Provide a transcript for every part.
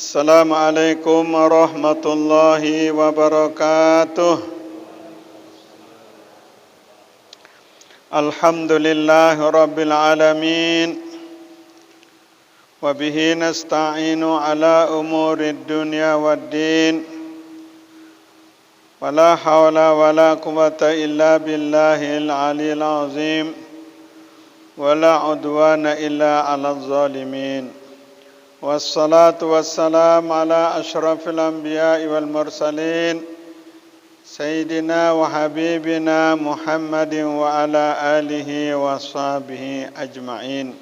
Assalamualaikum warahmatullahi wabarakatuh. Alhamdulillahi rabbil alamin. Wa bihi nasta'inu ala umurid dunya waddin. Wa la hawla wa la quwwata illa billahil aliyil azim. Wa la udwana illa 'alal zalimin. Wassalatu wassalam ala ashrafil anbiya'i wal mursalin Sayyidina wa habibina Muhammadin wa ala alihi wa sahbihi ajma'in.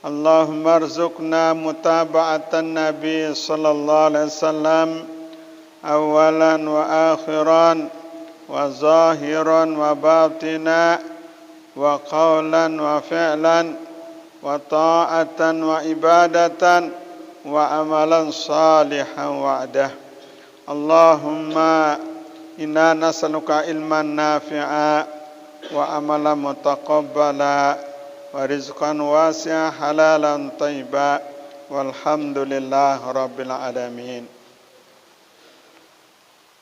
Allahumma arzuqna mutaba'atan Nabi sallallahu alaihi wasallam awalan wa akhiran wa zahiran wa batina wa qawlan wa fi'lan wa ta'atan wa ibadatan wa amalan salihan wa'dah. Allahumma inna nas'aluka ilman nafi'a wa amalan mutaqabbala wa rizqan wasi'a halalan thayyiba walhamdulillah rabbil alamin.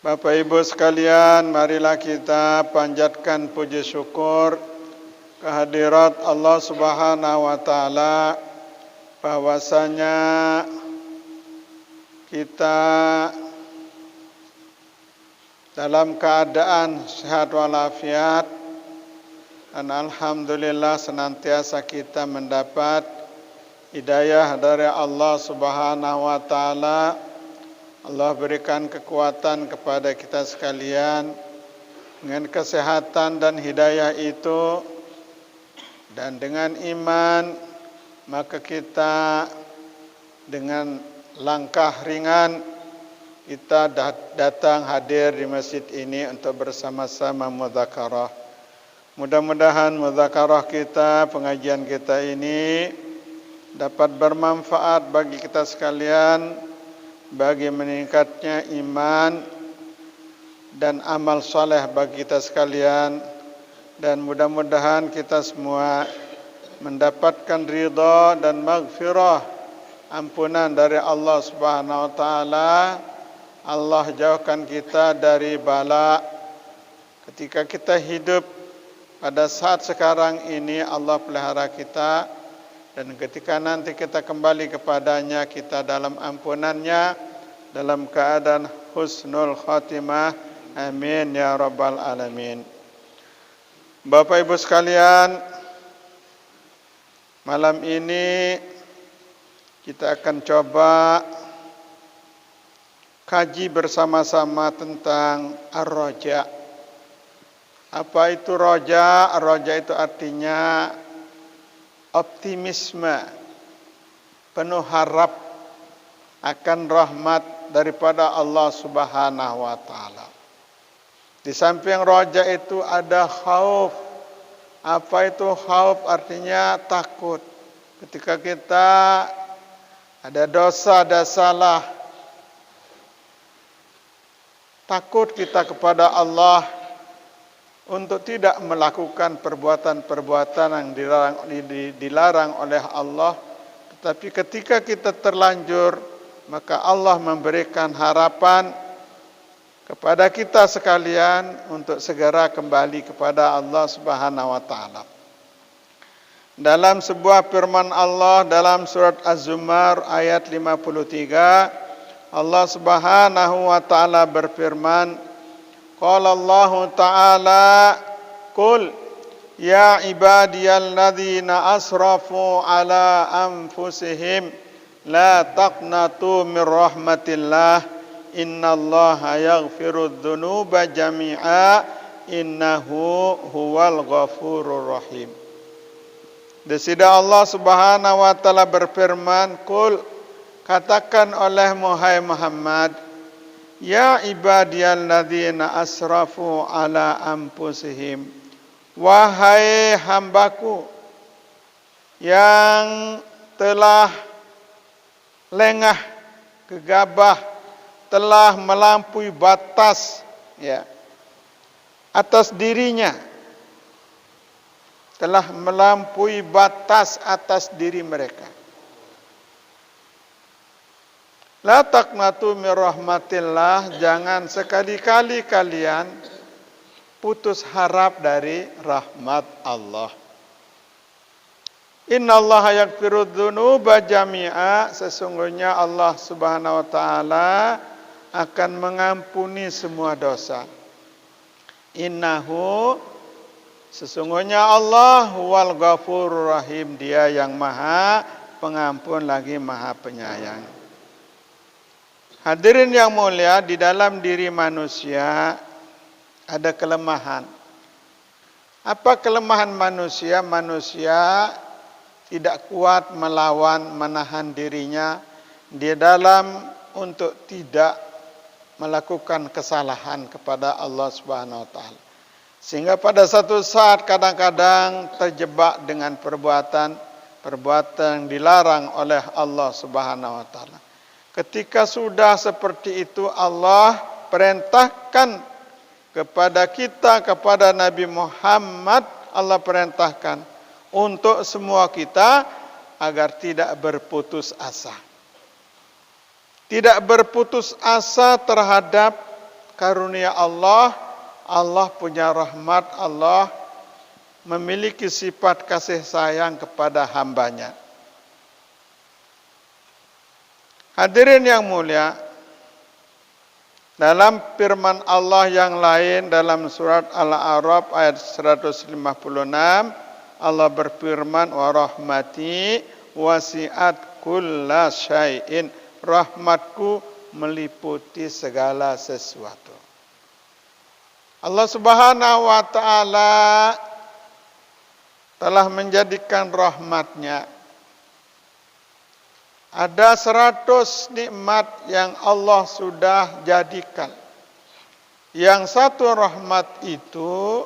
Bapak Ibu sekalian, marilah kita panjatkan puji syukur kehadirat Allah Subhanahu wa taala bahwasanya kita dalam keadaan sehat walafiat dan alhamdulillah senantiasa kita mendapat hidayah dari Allah Subhanahu wa taala. Allah berikan kekuatan kepada kita sekalian dengan kesehatan dan hidayah itu. Dan dengan iman, maka kita dengan langkah ringan, kita datang hadir di masjid ini untuk bersama-sama mudzakarah. Mudah-mudahan mudzakarah kita, pengajian kita ini dapat bermanfaat bagi kita sekalian, bagi meningkatnya iman dan amal saleh bagi kita sekalian. Dan mudah-mudahan kita semua mendapatkan ridha dan maghfirah, ampunan dari Allah Subhanahu wa taala. Allah jauhkan kita dari bala. Ketika kita hidup pada saat sekarang ini, Allah pelihara kita, dan ketika nanti kita kembali kepadanya, kita dalam ampunannya, dalam keadaan husnul khatimah. Amin ya rabbal alamin. Bapak Ibu sekalian, malam ini kita akan coba kaji bersama-sama tentang ar-raja. Apa itu raja? Raja itu artinya optimisme, penuh harap akan rahmat daripada Allah Subhanahu wa taala. Di samping raja itu ada khauf. Apa itu khauf? Artinya takut. Ketika kita ada dosa, ada salah, takut kita kepada Allah untuk tidak melakukan perbuatan-perbuatan yang dilarang oleh Allah. Tetapi ketika kita terlanjur, maka Allah memberikan harapan kepada kita sekalian untuk segera kembali kepada Allah Subhanahu wa taala. Dalam sebuah firman Allah dalam surat Az-Zumar ayat 53, Allah Subhanahu wa taala berfirman, qala Allah taala, qul ya ibadiyalladzina asrafu ala anfusihim la taqnatu min rahmatillah innallaha yaghfirudz dzunuba jami'a innahu huwal ghafurur rahim. Desida Allah Subhanahu wa taala berfirman, qul, katakan oleh Muhammad, ya ibadiyalladzina asrafu ala anfusihim, wahai hambaku yang telah lengah, gegabah, telah melampaui batas atas dirinya, telah melampaui batas atas diri mereka. La taqnatu min rahmatillah, jangan sekali-kali kalian putus harap dari rahmat Allah. Innallaha yaghfiru dzunuba jami'a, sesungguhnya Allah Subhanahu wa taala akan mengampuni semua dosa. Innahu, sesungguhnya Allah huwal ghafurur rahim, dia yang maha pengampun lagi maha penyayang. Hadirin yang mulia, di dalam diri manusia ada kelemahan. Apa kelemahan manusia? Manusia tidak kuat melawan, menahan dirinya di dalam untuk tidak melakukan kesalahan kepada Allah Subhanahu wa taala. Sehingga pada satu saat kadang-kadang terjebak dengan perbuatan yang dilarang oleh Allah Subhanahu wa taala. Ketika sudah seperti itu, Allah perintahkan kepada kita, kepada Nabi Muhammad, Allah perintahkan untuk semua kita agar tidak berputus asa. Tidak berputus asa terhadap karunia Allah. Allah punya rahmat, Allah memiliki sifat kasih sayang kepada hambanya. Hadirin yang mulia, dalam firman Allah yang lain dalam surat Al-A'raf ayat 156, Allah berfirman, wa rahmati wasi'at kulla syai'in, rahmatku meliputi segala sesuatu. Allah Subhanahu wa taala telah menjadikan rahmatnya. Ada 100 nikmat yang Allah sudah jadikan. Yang satu rahmat itu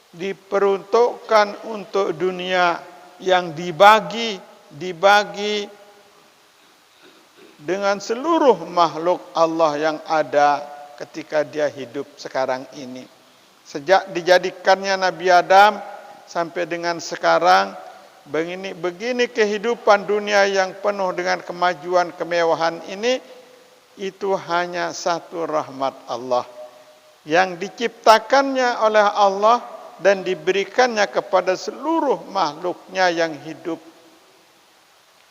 diperuntukkan untuk dunia yang dibagi dengan seluruh makhluk Allah yang ada ketika dia hidup sekarang ini. Sejak dijadikannya Nabi Adam sampai dengan sekarang, begini kehidupan dunia yang penuh dengan kemajuan kemewahan ini, itu hanya satu rahmat Allah yang diciptakannya oleh Allah dan diberikannya kepada seluruh makhluknya yang hidup,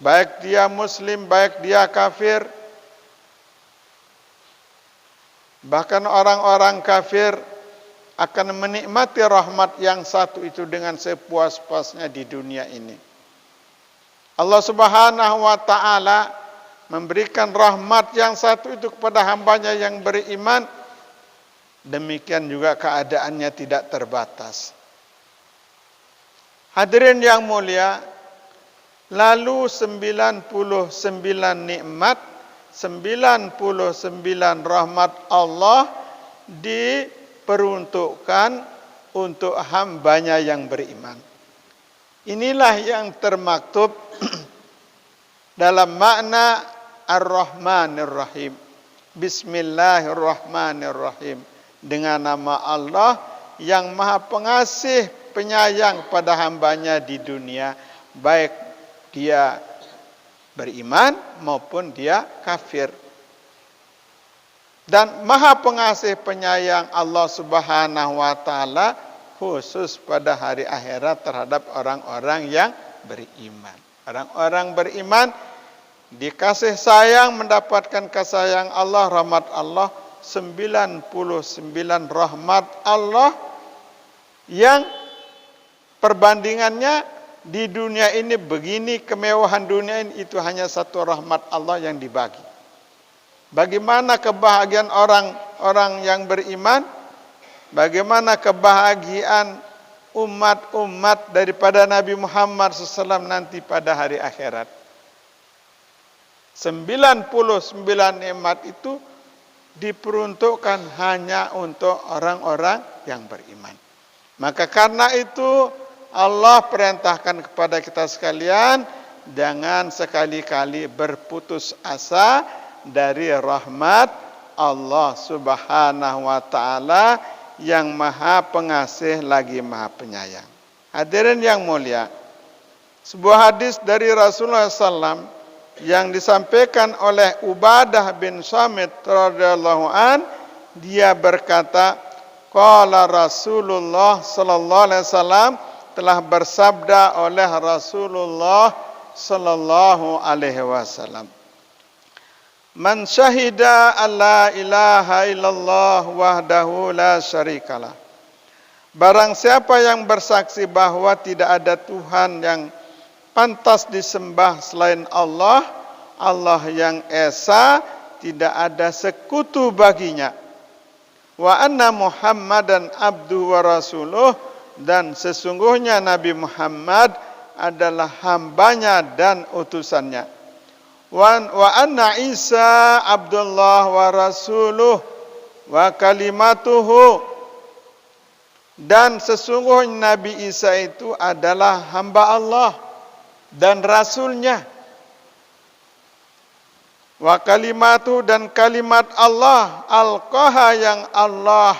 baik dia muslim, baik dia kafir. Bahkan orang-orang kafir akan menikmati rahmat yang satu itu dengan sepuas-puasnya di dunia ini. Allah Subhanahu wa taala memberikan rahmat yang satu itu kepada hambanya yang beriman. Demikian juga keadaannya tidak terbatas. Hadirin yang mulia, lalu 99 nikmat, 99 rahmat Allah diperuntukkan untuk hambanya yang beriman. Inilah yang termaktub dalam makna Ar-Rahmanir Rahim. Bismillahirrahmanirrahim. Dengan nama Allah yang maha pengasih penyayang pada hambanya di dunia, baik dia beriman maupun dia kafir. Dan maha pengasih penyayang Allah Subhanahu wa taala khusus pada hari akhirat terhadap orang-orang yang beriman. Orang-orang beriman dikasih sayang, mendapatkan kasih sayang Allah, rahmat Allah, 99 rahmat Allah yang perbandingannya di dunia ini begini, kemewahan dunia ini itu hanya satu rahmat Allah yang dibagi. Bagaimana kebahagiaan orang-orang yang beriman? Bagaimana kebahagiaan umat-umat daripada Nabi Muhammad SAW nanti pada hari akhirat? 99 nikmat itu diperuntukkan hanya untuk orang-orang yang beriman. Maka karena itu Allah perintahkan kepada kita sekalian, jangan sekali-kali berputus asa dari rahmat Allah Subhanahu wa taala yang maha pengasih lagi maha penyayang. Hadirin yang mulia, sebuah hadis dari Rasulullah SAW yang disampaikan oleh Ubadah bin Samit radhiyallahu an, dia berkata, qala Rasulullah sallallahu alaihi wasallam, telah bersabda oleh Rasulullah sallallahu alaihi wasallam, man syahida alla ilaha illallah wahdahu la syarikalah, barang siapa yang bersaksi bahwa tidak ada Tuhan yang pantas disembah selain Allah, Allah yang esa, tidak ada sekutu baginya. Wa anna Muhammadan abduhu wa rasuluh, dan sesungguhnya Nabi Muhammad adalah hambanya dan utusannya. Wa anna Isa abdullah wa rasuluh wa kalimatuhu, dan sesungguhnya Nabi Isa itu adalah hamba Allah dan rasulnya. Wa kalimatu, dan kalimat Allah, alqaha, yang Allah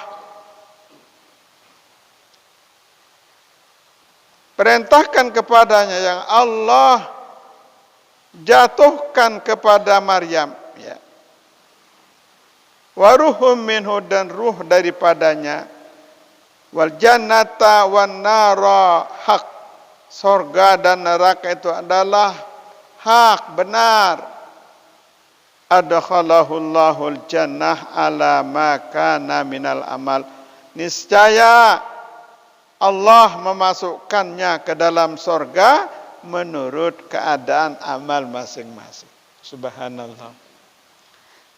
perintahkan kepadanya, yang Allah jatuhkan kepada Maryam, ya. Wa ruhum minhu, dan ruh daripadanya. Wal jannata wan nara haq, surga dan neraka itu adalah hak, benar. Adkhalahullahu jannah ala ma kana minal amal, niscaya Allah memasukkannya ke dalam surga menurut keadaan amal masing-masing. Subhanallah.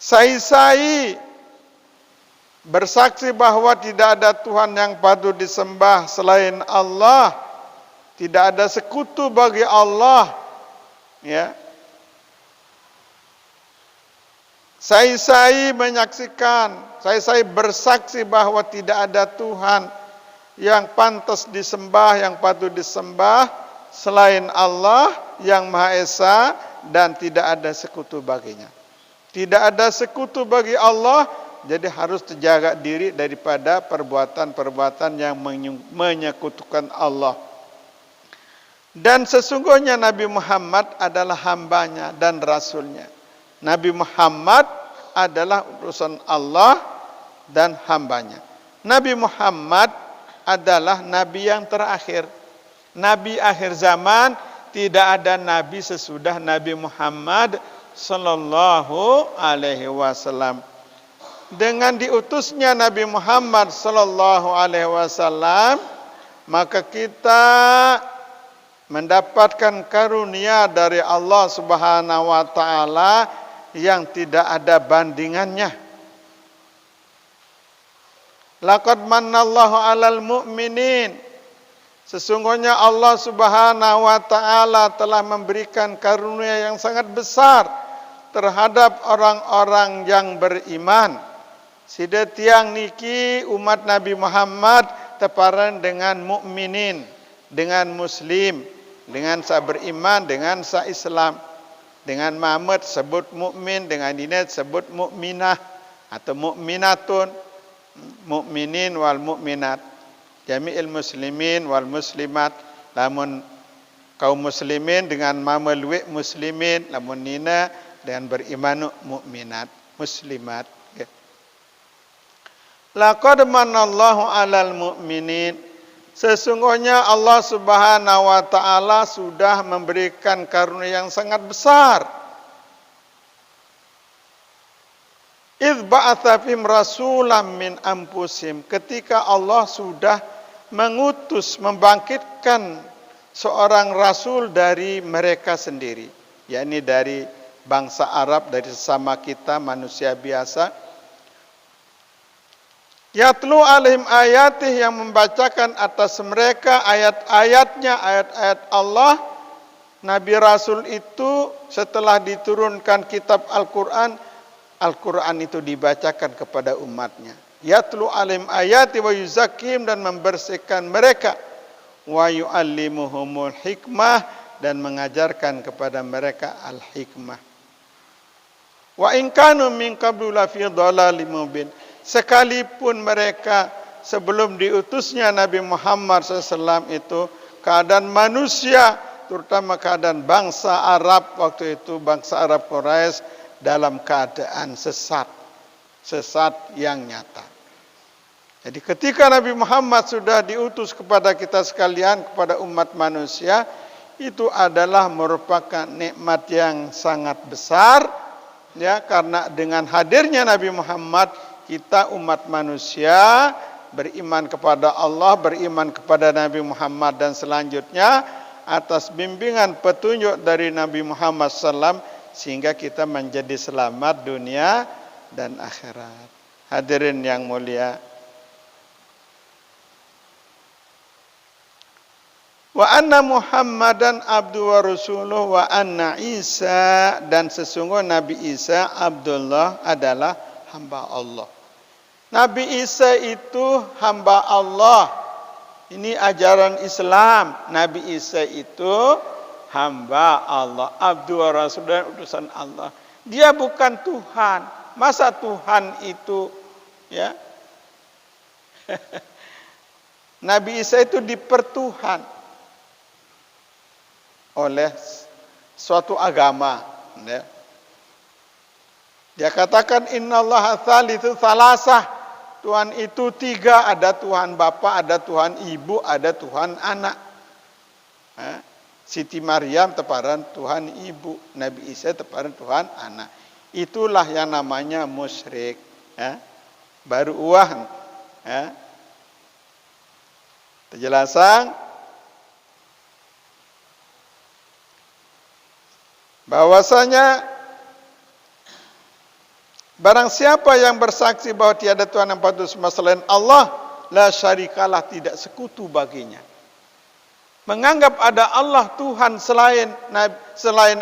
Sai-sai bersaksi bahwa tidak ada Tuhan yang patut disembah selain Allah, tidak ada sekutu bagi Allah, ya. Sai-sai menyaksikan, sai-sai bersaksi bahwa tidak ada Tuhan yang pantas disembah, yang patut disembah selain Allah yang Maha Esa, dan tidak ada sekutu baginya. Tidak ada sekutu bagi Allah, jadi harus terjaga diri daripada perbuatan-perbuatan yang menyekutukan Allah. Dan sesungguhnya Nabi Muhammad adalah hambanya dan rasulnya. Nabi Muhammad adalah utusan Allah dan hambanya. Nabi Muhammad adalah nabi yang terakhir. Nabi akhir zaman, tidak ada nabi sesudah Nabi Muhammad sallallahu alaihi wasallam. Dengan diutusnya Nabi Muhammad sallallahu alaihi wasallam, maka kita mendapatkan karunia dari Allah Subhanahu wa taala yang tidak ada bandingannya. Laqad mannallahu 'alal mu'minin, sesungguhnya Allah Subhanahu wa taala telah memberikan karunia yang sangat besar terhadap orang-orang yang beriman. Sida tiang niki umat Nabi Muhammad teparan dengan mukminin, dengan muslim, dengan sa beriman, dengan sa Islam. Dengan Muhammad sebut mukmin, dengan Dinet sebut mukminah atau mukminatun, mukminin wal mukminat, jami'il muslimin wal muslimat. Lamun kaum muslimin dengan mamelwi muslimin, lamun nina dengan beriman mukminat muslimat. Laqad manallahu 'alal mu'minin, sesungguhnya Allah Subhanahu wa taala sudah memberikan karunia yang sangat besar. Idz ba'atsa fihim rasulam min anfusihim, ketika Allah sudah mengutus, membangkitkan seorang rasul dari mereka sendiri, yakni dari bangsa Arab, dari sesama kita manusia biasa. Yatlu alaihim ayatih, yang membacakan atas mereka ayat-ayatnya, ayat-ayat Allah. Nabi Rasul itu setelah diturunkan kitab Al-Quran, Al-Quran itu dibacakan kepada umatnya. Yatlu alaihim ayati wa yuzakkihim, dan membersihkan mereka. Wa yu'allimuhumul hikmah, dan mengajarkan kepada mereka al-hikmah. Wa in kanu min qablu lafi dhalalim mubin, sekalipun mereka sebelum diutusnya Nabi Muhammad SAW itu keadaan manusia terutama keadaan bangsa Arab waktu itu, bangsa Arab Quraisy dalam keadaan sesat yang nyata. Jadi ketika Nabi Muhammad sudah diutus kepada kita sekalian, kepada umat manusia, itu adalah merupakan nikmat yang sangat besar, ya, karena dengan hadirnya Nabi Muhammad, kita umat manusia beriman kepada Allah, beriman kepada Nabi Muhammad, dan selanjutnya atas bimbingan petunjuk dari Nabi Muhammad SAW, sehingga kita menjadi selamat dunia dan akhirat. Hadirin yang mulia, wa anna Muhammadan abdu wa rasuluh wa anna Isa, dan sesungguhnya Nabi Isa Abdullah adalah hamba Allah. Nabi Isa itu hamba Allah. Ini ajaran Islam. Nabi Isa itu hamba Allah, abdu wa rasul, dan utusan Allah. Dia bukan Tuhan. Masa Tuhan itu, ya? Nabi Isa itu dipertuhan oleh suatu agama, ya. Dia katakan innallaha tsalitsu tsalasah. Tuhan itu tiga, ada Tuhan Bapa, ada Tuhan Ibu, ada Tuhan Anak. Siti Maryam teparan Tuhan Ibu, Nabi Isa teparan Tuhan Anak. Itulah yang namanya musyrik, ya. Baru uang, ya. Penjelasan bahwasanya barang siapa yang bersaksi bahwa tiada Tuhan yang patut disembah selain Allah, la syarikalah, tidak sekutu baginya. Menganggap ada Allah Tuhan selain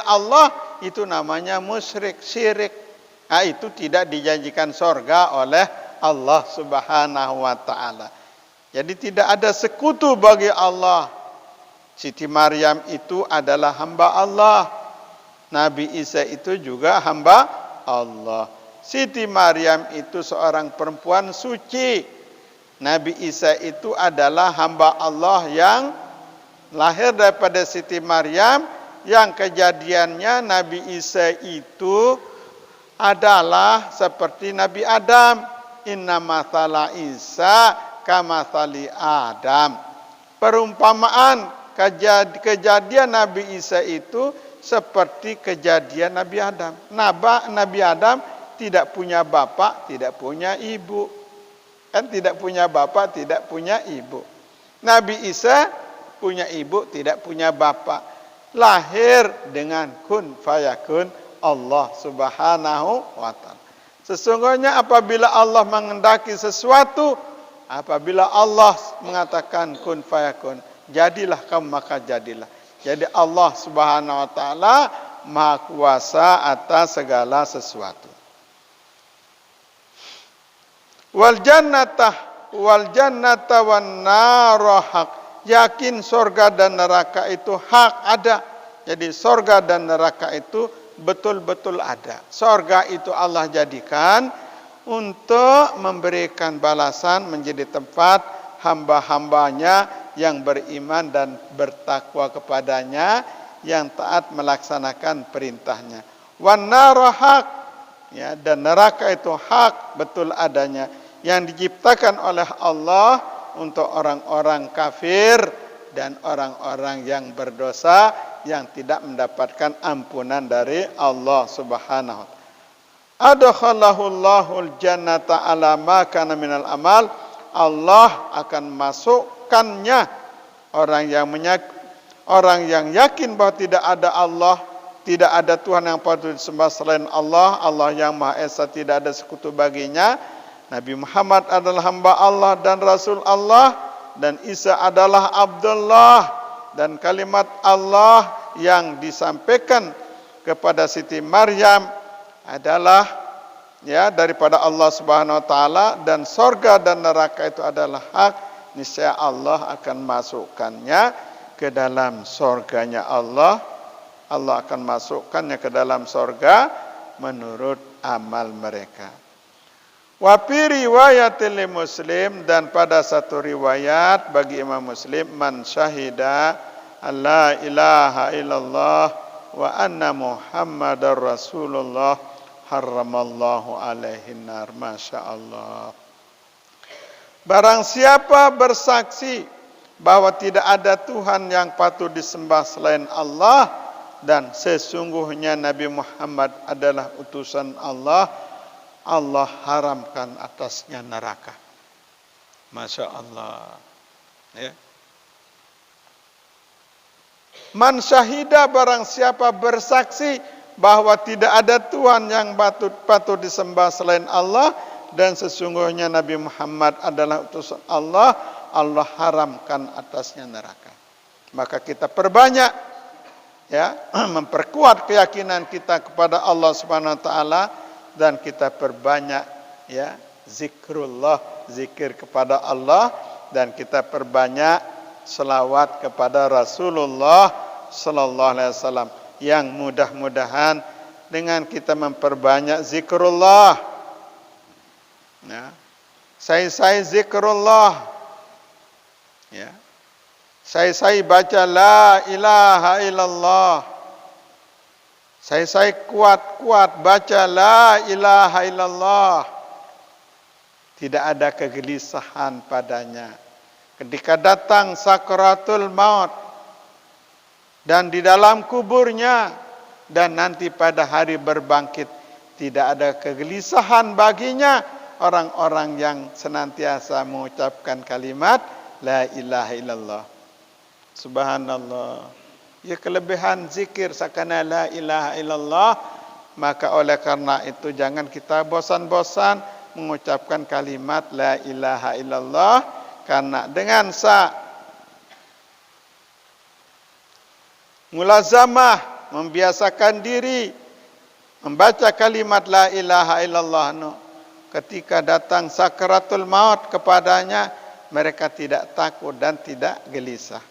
Allah, itu namanya musyrik, syirik. Nah, itu tidak dijanjikan surga oleh Allah Subhanahu wa taala. Jadi tidak ada sekutu bagi Allah. Siti Maryam itu adalah hamba Allah. Nabi Isa itu juga hamba Allah. Siti Maryam itu seorang perempuan suci. Nabi Isa itu adalah hamba Allah yang lahir daripada Siti Maryam, yang kejadiannya Nabi Isa itu adalah seperti Nabi Adam. Inna mathala Isa kamathali Adam. Perumpamaan kejadian Nabi Isa itu seperti kejadian Nabi Adam. Nabi Adam tidak punya bapak, tidak punya ibu. Kan tidak punya bapak, tidak punya ibu. Nabi Isa punya ibu, tidak punya bapak. Lahir dengan kun fayakun Allah Subhanahu wa ta'ala. Sesungguhnya apabila Allah mengendaki sesuatu, apabila Allah mengatakan kun fayakun, jadilah kamu, maka jadilah. Jadi Allah Subhanahu wa ta'ala Maha Kuasa atas segala sesuatu. Wal jannata wan nara haq. Yakin surga dan neraka itu hak, ada. Jadi surga dan neraka itu betul-betul ada. Surga itu Allah jadikan untuk memberikan balasan, menjadi tempat hamba-hambanya yang beriman dan bertakwa kepadanya, yang taat melaksanakan perintahnya. Wan nara haq, ya, dan neraka itu hak, betul adanya, yang diciptakan oleh Allah untuk orang-orang kafir dan orang-orang yang berdosa, yang tidak mendapatkan ampunan dari Allah Subhanahu wa ta'ala. Adkhalahul jannata ala ma kana minal amal. Allah akan masukkannya orang yang yakin bahwa tidak ada Allah, tidak ada Tuhan yang patut disembah selain Allah, Allah yang Maha Esa, tidak ada sekutu baginya. Nabi Muhammad adalah hamba Allah dan Rasul Allah, dan Isa adalah Abdullah, dan kalimat Allah yang disampaikan kepada Siti Maryam adalah, ya, daripada Allah Subhanahu wa taala, dan surga dan neraka itu adalah hak. Niscaya Allah akan masukkannya ke dalam surganya Allah. Allah akan masukkannya ke dalam surga menurut amal mereka. Wa fi riwayatil Muslim, dan pada satu riwayat bagi Imam Muslim, man syahida alla ilaha illallah wa anna Muhammadar Rasulullah harramallahu alaihi nar. Masya Allah. Barang siapa bersaksi bahwa tidak ada Tuhan yang patut disembah selain Allah dan sesungguhnya Nabi Muhammad adalah utusan Allah, Allah haramkan atasnya neraka. Masya Allah. Ya. Man syahida, barang siapa bersaksi bahwa tidak ada Tuhan yang patut disembah selain Allah dan sesungguhnya Nabi Muhammad adalah utusan Allah, Allah haramkan atasnya neraka. Maka kita perbanyak ya, memperkuat keyakinan kita kepada Allah Subhanahu wa taala dan kita perbanyak ya zikrullah, zikir kepada Allah, dan kita perbanyak selawat kepada Rasulullah sallallahu alaihi wasallam, yang mudah-mudahan dengan kita memperbanyak zikrullah ya, saya zikrullah ya, saya baca la ilaha illallah, saya kuat baca la ilaha illallah, tidak ada kegelisahan padanya ketika datang sakaratul maut dan di dalam kuburnya dan nanti pada hari berbangkit, tidak ada kegelisahan baginya orang-orang yang senantiasa mengucapkan kalimat la ilaha illallah. Subhanallah. Ya, kelebihan zikir sakana la ilaha illallah. Maka oleh karena itu jangan kita bosan-bosan mengucapkan kalimat la ilaha illallah, karena dengan mulazamah, membiasakan diri membaca kalimat la ilaha illallah, ketika datang sakaratul maut kepadanya, mereka tidak takut dan tidak gelisah.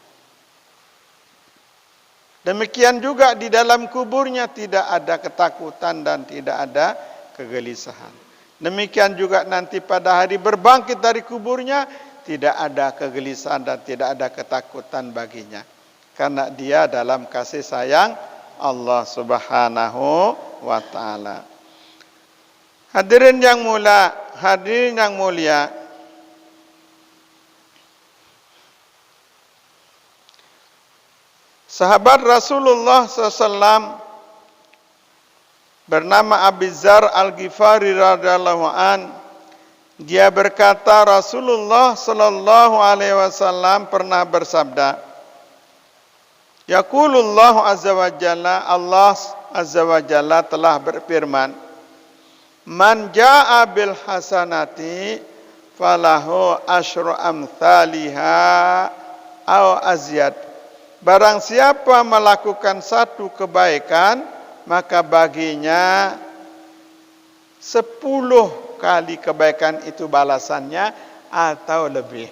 Demikian juga di dalam kuburnya tidak ada ketakutan dan tidak ada kegelisahan. Demikian juga nanti pada hari berbangkit dari kuburnya, tidak ada kegelisahan dan tidak ada ketakutan baginya. Karena dia dalam kasih sayang Allah Subhanahu wa ta'ala. Hadirin yang mulia, sahabat Rasulullah SAW bernama Abi Dzar Al-Ghifari radhiyallahu an, dia berkata Rasulullah sallallahu alaihi wasallam pernah bersabda, yaqulullahu azza wa jalla, Allah azza wa jalla telah berfirman, man jaa bil hasanati falahu asyru amthaliha aw azyad. Barang siapa melakukan satu kebaikan, maka baginya 10 kali kebaikan itu balasannya atau lebih.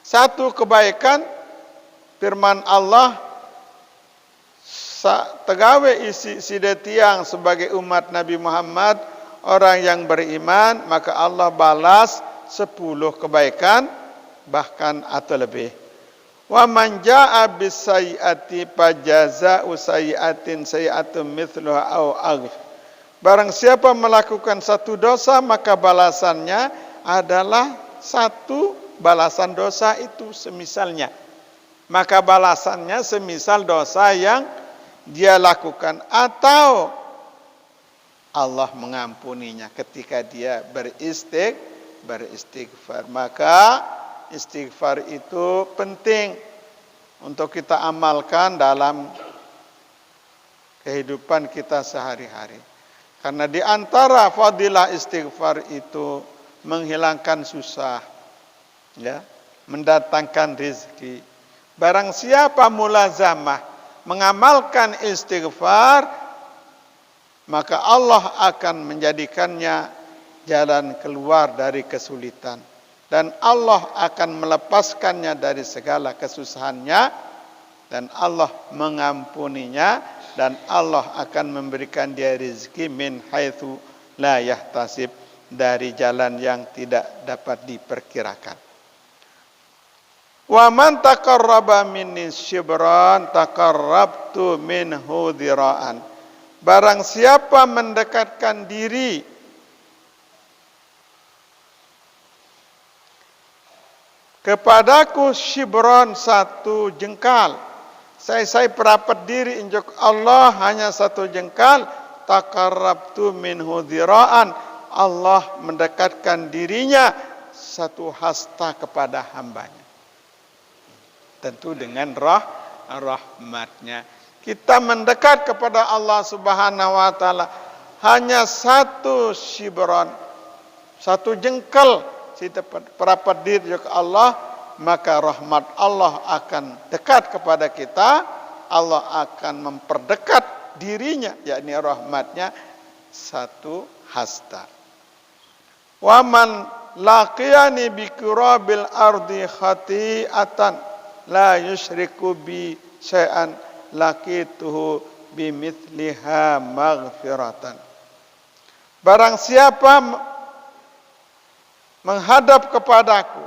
Satu kebaikan, firman Allah, tegawe isi sidetiang sebagai umat Nabi Muhammad, orang yang beriman, maka Allah balas 10 kebaikan bahkan atau lebih. Wa man jaa bis sayyiati fajaza'u sayyi'atin sayyi'atun mithluha aw agh. Barang siapa melakukan satu dosa, maka balasannya adalah 1 balasan dosa itu semisalnya. Maka balasannya semisal dosa yang dia lakukan, atau Allah mengampuninya ketika dia beristighfar. Maka istighfar itu penting untuk kita amalkan dalam kehidupan kita sehari-hari. Karena di antara fadilah istighfar itu menghilangkan susah, ya, mendatangkan rezeki. Barang siapa mulazamah mengamalkan istighfar, maka Allah akan menjadikannya jalan keluar dari kesulitan, dan Allah akan melepaskannya dari segala kesusahannya, dan Allah mengampuninya, dan Allah akan memberikan dia rezeki min haitsu la yahtasib, dari jalan yang tidak dapat diperkirakan. Wa man taqarraba minni shibran taqarrabtu minhu dhira'an. Barang siapa mendekatkan diri kepadaku shibran, satu jengkal, saya perapat diri injak Allah hanya satu jengkal, taqarrabtu minhu dhira'an, Allah mendekatkan dirinya satu hasta kepada hambanya. Tentu dengan rahmatnya. Kita mendekat kepada Allah Subhanahu wa taala hanya satu shibran, satu jengkal kita perapat diri ke Allah, maka rahmat Allah akan dekat kepada kita. Allah akan memperdekat dirinya, yakni rahmatnya satu hasta. Wa man laqiyani bi qurabil ardi khati'atan la yusyriku bi syai'an laqituhu bimithliha maghfiratan. Barang siapa menghadap kepadaku,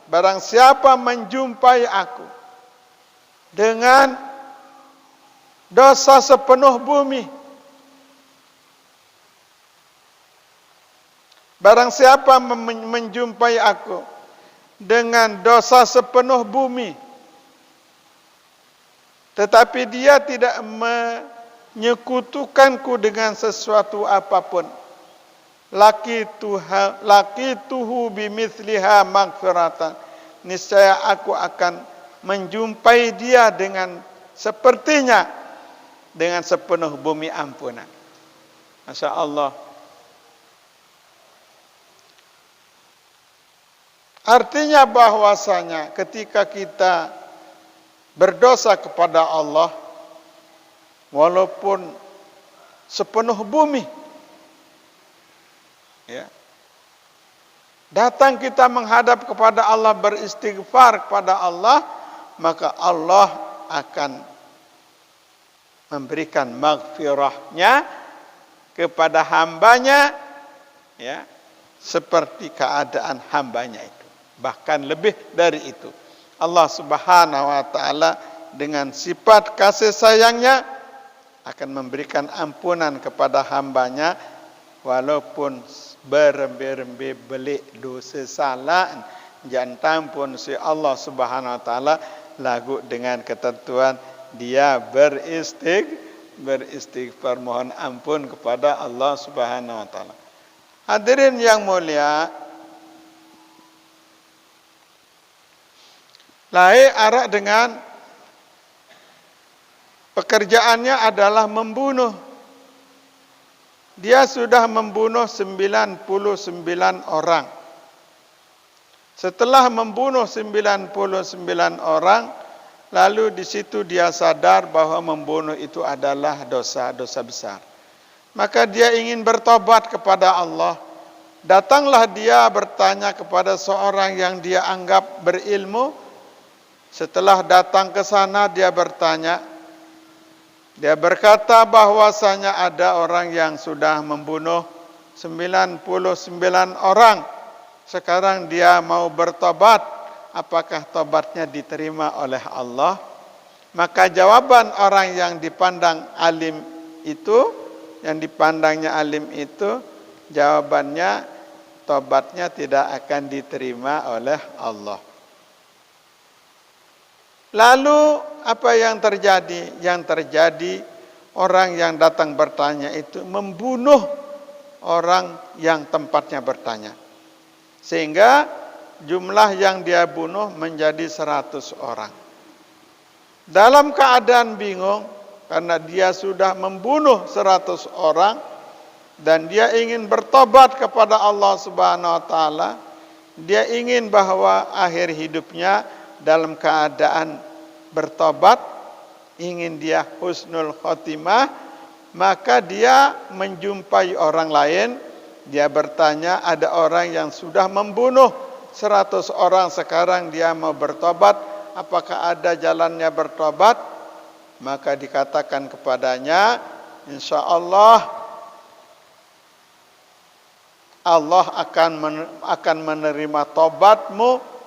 barang siapa menjumpai aku dengan dosa sepenuh bumi, barang siapa menjumpai aku dengan dosa sepenuh bumi, tetapi dia tidak menyekutukanku dengan sesuatu apapun, laqituhu bimithliha maghfiratan, niscaya aku akan menjumpai dia dengan sepertinya, dengan sepenuh bumi ampunan. Masya Allah. Artinya bahwasanya ketika kita berdosa kepada Allah, walaupun sepenuh bumi, ya, datang kita menghadap kepada Allah, beristighfar kepada Allah, maka Allah akan memberikan maghfirahnya kepada hambanya, ya, seperti keadaan hambanya itu, bahkan lebih dari itu. Allah Subhanahu wa taala dengan sifat kasih sayangnya akan memberikan ampunan kepada hambanya walaupun berembe-rembe belik dosa salah, jantan pun si Allah Subhanahu wa taala lagu dengan ketentuan dia beristighfar mohon ampun kepada Allah Subhanahu wa taala. Hadirin yang mulia, Lai arak dengan pekerjaannya adalah membunuh. Dia sudah membunuh 99 orang. Setelah membunuh 99 orang, lalu di situ dia sadar bahwa membunuh itu adalah dosa besar. Maka dia ingin bertobat kepada Allah. Datanglah dia bertanya kepada seorang yang dia anggap berilmu. Setelah datang ke sana dia bertanya, dia berkata bahwasanya ada orang yang sudah membunuh 99 orang. Sekarang dia mau bertobat, apakah tobatnya diterima oleh Allah? Maka jawaban orang yang dipandang alim itu, yang dipandangnya alim itu, jawabannya tobatnya tidak akan diterima oleh Allah. Lalu apa yang terjadi? Yang terjadi orang yang datang bertanya itu membunuh orang yang tempatnya bertanya. Sehingga jumlah yang dia bunuh menjadi 100 orang. Dalam keadaan bingung karena dia sudah membunuh 100 orang dan dia ingin bertobat kepada Allah Subhanahu wa taala, dia ingin bahwa akhir hidupnya dalam keadaan bertobat, ingin dia husnul khotimah, maka dia menjumpai orang lain, dia bertanya, ada orang yang sudah membunuh 100 orang, sekarang dia mau bertobat, apakah ada jalannya bertobat? Maka dikatakan kepadanya, insya Allah Allah akan menerima tobatmu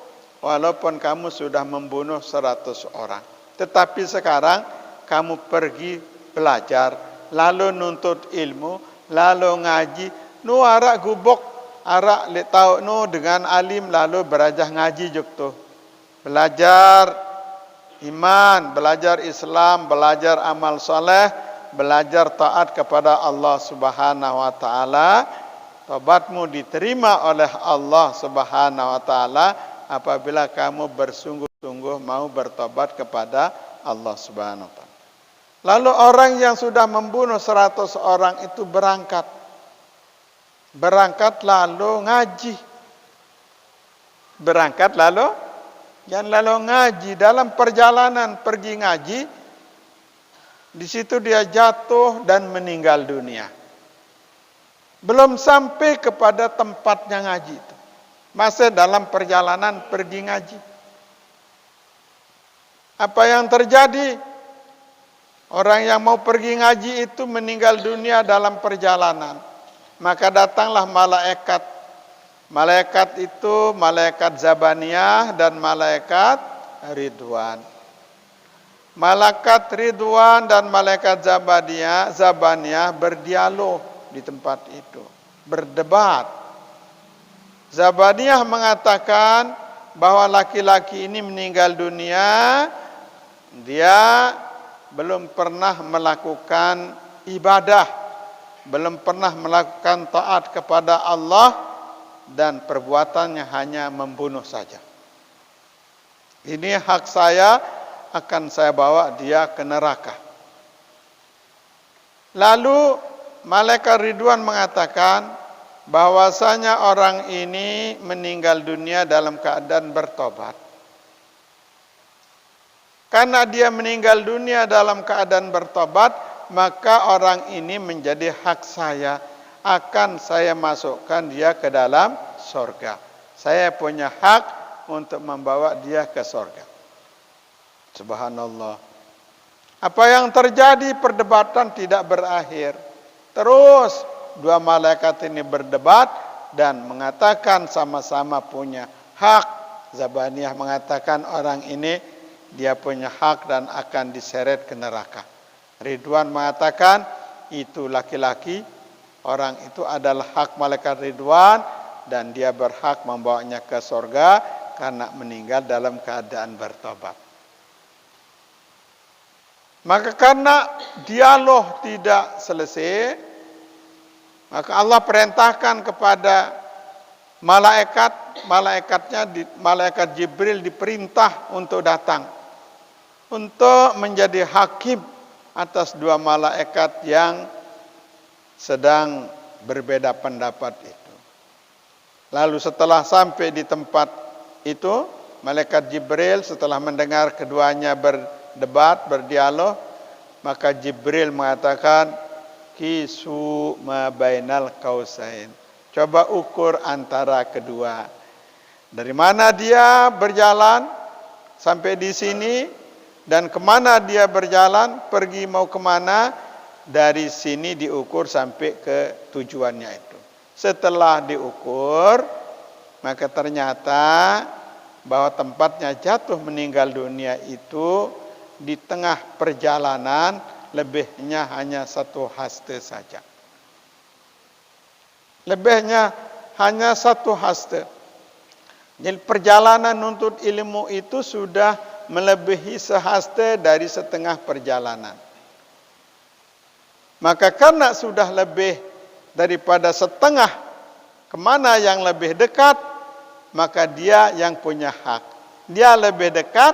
walaupun kamu sudah membunuh 100 orang. Tetapi sekarang kamu pergi belajar, lalu nuntut ilmu, lalu ngaji, nu arak gubok, arak le tau nu dengan alim lalu berajah ngaji juk tu. Belajar iman, belajar Islam, belajar amal soleh, belajar taat kepada Allah Subhanahu wa taala. Tobatmu diterima oleh Allah Subhanahu wa taala apabila kamu bersungguh-sungguh mau bertobat kepada Allah Subhanahu wa taala. Lalu orang yang sudah membunuh 100 orang itu berangkat. Berangkat lalu ngaji. Berangkat lalu ngaji. Dalam perjalanan pergi ngaji, di situ dia jatuh dan meninggal dunia. Belum sampai kepada tempatnya ngaji itu. Masih dalam perjalanan pergi ngaji. Apa yang terjadi? Orang yang mau pergi ngaji itu meninggal dunia dalam perjalanan. Maka datanglah malaikat. Malaikat itu malaikat Zabaniyah dan malaikat Ridwan. Malaikat Ridwan dan malaikat Zabaniyah berdialog di tempat itu, berdebat. Zabaniyah mengatakan bahwa laki-laki ini meninggal dunia, dia belum pernah melakukan ibadah, belum pernah melakukan taat kepada Allah, dan perbuatannya hanya membunuh saja. Ini hak saya, akan saya bawa dia ke neraka. Lalu malaikat Ridwan mengatakan bahwasanya orang ini meninggal dunia dalam keadaan bertobat. Karena dia meninggal dunia dalam keadaan bertobat, maka orang ini menjadi hak saya. Akan saya masukkan dia ke dalam surga. Saya punya hak untuk membawa dia ke surga. Subhanallah. Apa yang terjadi, perdebatan tidak berakhir. Terus dua malaikat ini berdebat dan mengatakan sama-sama punya hak. Zabaniyah mengatakan orang ini dia punya hak dan akan diseret ke neraka. Ridwan mengatakan itu laki-laki, orang itu adalah hak malaikat Ridwan dan dia berhak membawanya ke surga karena meninggal dalam keadaan bertobat. Maka karena dialog tidak selesai, maka Allah perintahkan kepada malaikat Jibril diperintah untuk datang, untuk menjadi hakim atas dua malaikat yang sedang berbeda pendapat itu. Lalu setelah sampai di tempat itu, malaikat Jibril setelah mendengar keduanya berdebat, berdialog, maka Jibril mengatakan, kisu ma bainal qausain. Coba ukur antara kedua. Dari mana dia berjalan sampai di sini dan kemana dia berjalan, pergi mau kemana, dari sini diukur sampai ke tujuannya itu. Setelah diukur, maka ternyata bahwa tempatnya jatuh meninggal dunia itu di tengah perjalanan, lebihnya hanya 1 haste saja. Lebihnya hanya 1 haste. Jadi perjalanan nuntut ilmu itu sudah melebihi sehaste dari setengah perjalanan. Maka karena sudah lebih daripada setengah, kemana yang lebih dekat, maka dia yang punya hak. Dia lebih dekat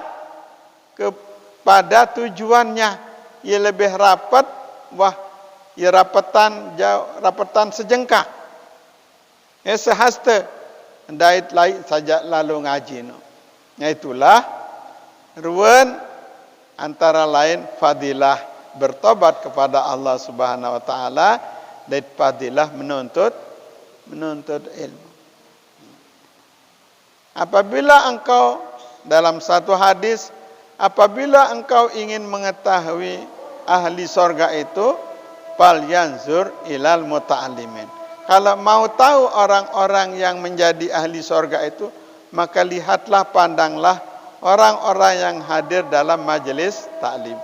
kepada tujuannya. Ia lebih rapat, ia rapatan sejengkak. Sehaste, dait lain saja lalu ngaji. Itulah ruan antara lain fadilah bertobat kepada Allah Subhanahu wa taala dan fadilah menuntut ilmu. Apabila engkau dalam satu hadis, apabila engkau ingin mengetahui ahli sorga itu, fal yanzur ilal muta'allimin. Kalau mau tahu orang-orang yang menjadi ahli sorga itu, maka lihatlah, pandanglah orang-orang yang hadir dalam majelis taklim.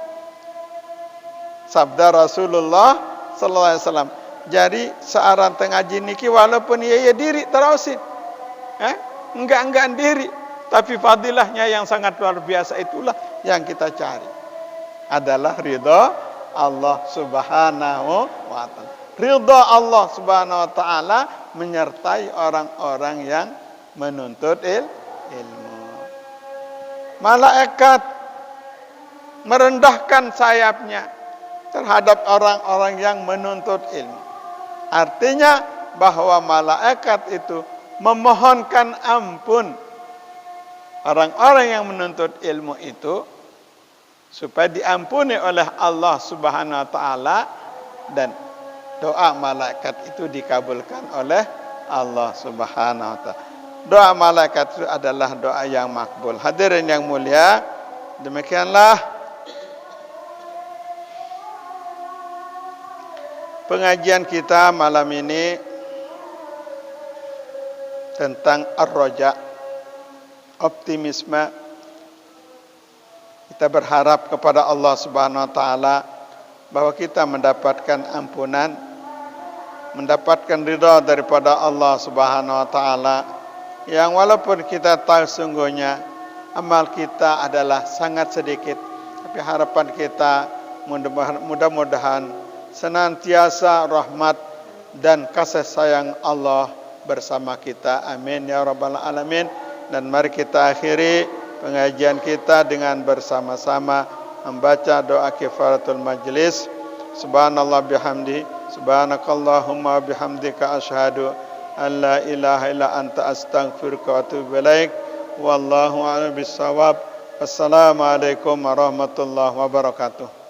Sabda Rasulullah sallallahu alaihi wasallam. Jadi seorang tengaji niki walaupun ia diri terusin, enggak diri, tapi fadilahnya yang sangat luar biasa itulah yang kita cari. Adalah ridha Allah Subhanahu wa taala. Ridha Allah Subhanahu wa taala menyertai orang-orang yang menuntut ilmu. Malaikat merendahkan sayapnya terhadap orang-orang yang menuntut ilmu. Artinya bahwa malaikat itu memohonkan ampun orang-orang yang menuntut ilmu itu supaya diampuni oleh Allah Subhanahu wa taala, dan doa malaikat itu dikabulkan oleh Allah Subhanahu wa taala. Doa malaikat itu adalah doa yang makbul. Hadirin yang mulia, demikianlah pengajian kita malam ini tentang ar-raja, optimisme. Kita berharap kepada Allah Subhanahu wa taala bahwa kita mendapatkan ampunan, mendapatkan ridha daripada Allah Subhanahu wa taala, yang walaupun kita tahu sungguhnya amal kita adalah sangat sedikit, tapi harapan kita mudah-mudahan senantiasa rahmat dan kasih sayang Allah bersama kita. Amin ya rabbal alamin. Dan mari kita akhiri pengajian kita dengan bersama-sama membaca doa kifaratul majlis. Subhanallah bihamdi, subhanakallahumma bihamdika asyhadu an la ilaha illa anta astaghfiruka wa atubu ilaik. Wallahu a'lam bissawab. Assalamualaikum warahmatullahi wabarakatuh.